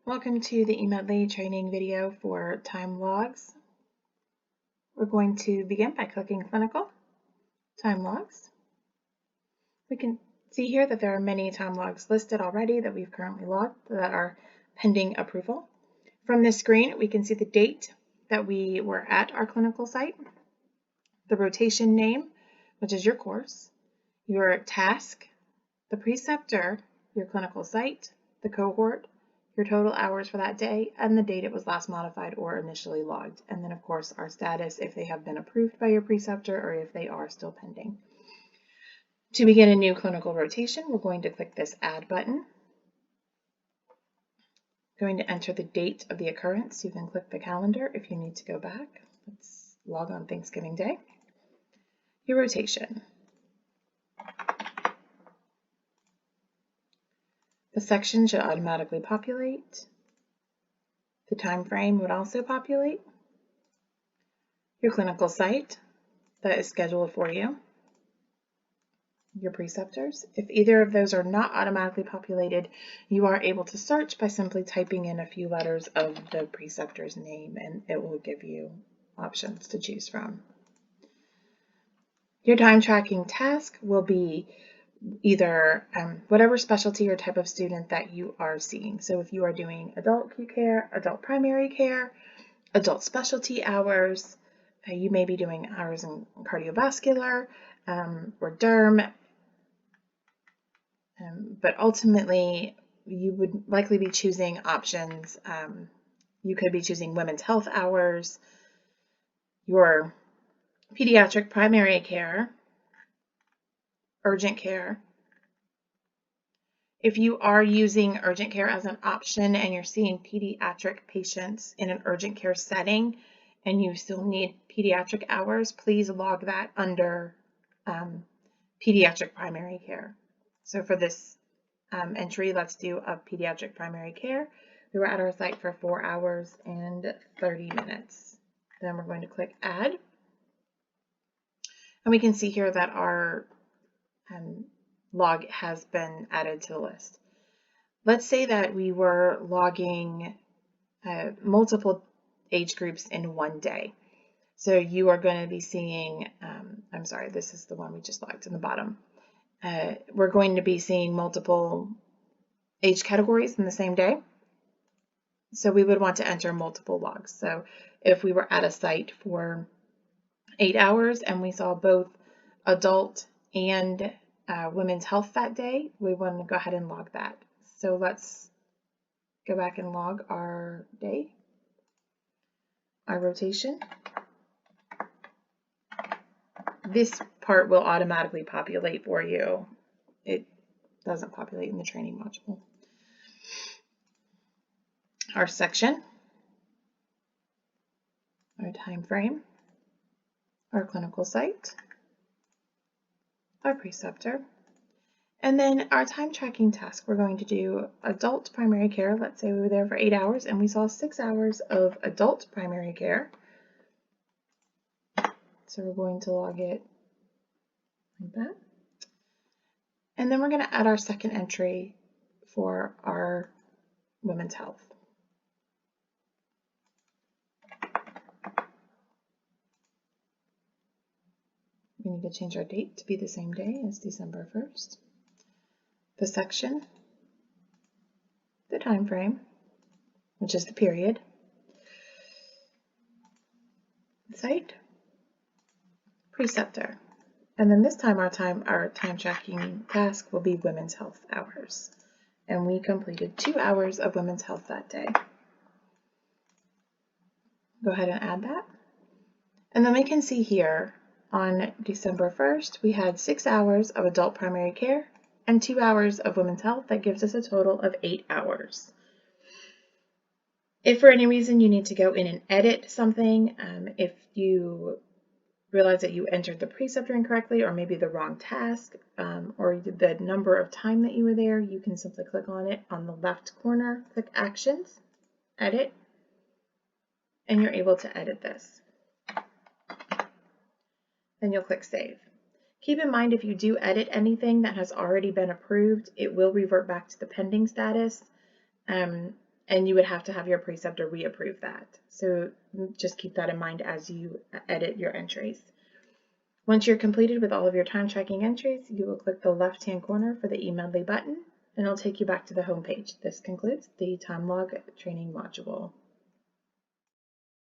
Welcome to the eMedley training video for time logs. We're going to begin by clicking Clinical, Time Logs. We can see here that there are many time logs listed already that we've currently logged that are pending approval. From this screen, we can see the date that we were at our clinical site, the rotation name, which is your course, your task, the preceptor, your clinical site, the cohort, your total hours for that day, and the date it was last modified or initially logged. And then, of course, our status if they have been approved by your preceptor or if they are still pending. To begin a new clinical rotation, we're going to click this Add button. Going to enter the date of the occurrence. You can click the calendar if you need to go back. Let's log on Thanksgiving Day. Your rotation. The section should automatically populate. The time frame would also populate. Your clinical site that is scheduled for you. Your preceptors. If either of those are not automatically populated, you are able to search by simply typing in a few letters of the preceptor's name, and it will give you options to choose from. Your time tracking task will be either whatever specialty or type of student that you are seeing. So if you are doing adult acute care, adult primary care, adult specialty hours, you may be doing hours in cardiovascular or derm, but ultimately you would likely be choosing options. You could be choosing women's health hours, your pediatric primary care, urgent care. If you are using urgent care as an option and you're seeing pediatric patients in an urgent care setting and you still need pediatric hours, please log that under pediatric primary care. So for this entry, let's do a pediatric primary care. We were at our site for 4 hours and 30 minutes. Then we're going to click Add. And we can see here that our log has been added to the list. Let's say that we were logging multiple age groups in one day. So you are going to be seeing, I'm sorry, this is the one we just logged in the bottom. We're going to be seeing multiple age categories in the same day. So we would want to enter multiple logs. So if we were at a site for 8 hours and we saw both adult and women's health that day, we want to go ahead and log that. So let's go back and log our day, our rotation. This part will automatically populate for you. It doesn't populate in the training module. Our section, our time frame, our clinical site, our preceptor, and then our time tracking task. We're going to do adult primary care. Let's say we were there for 8 hours and we saw 6 hours of adult primary care. So we're going to log it like that. And then we're going to add our second entry for our women's health. We need to change our date to be the same day as December 1st. The section, the time frame, which is the period, site, preceptor, and then this time our time tracking task will be women's health hours, and we completed 2 hours of women's health that day. Go ahead and add that, and then we can see here on December 1st we had 6 hours of adult primary care and 2 hours of women's health. That gives us a total of 8 hours. If for any reason you need to go in and edit something, if you realize that you entered the preceptor incorrectly or maybe the wrong task or the number of time that you were there, you can simply click on it on the left corner, click Actions, Edit, and you're able to edit this. Then you'll click Save. Keep in mind if you do edit anything that has already been approved, it will revert back to the pending status. and you would have to have your preceptor reapprove that. So just keep that in mind as you edit your entries. Once you're completed with all of your time tracking entries, you will click the left-hand corner for the eMedley button, and it'll take you back to the home page. This concludes the time log training module.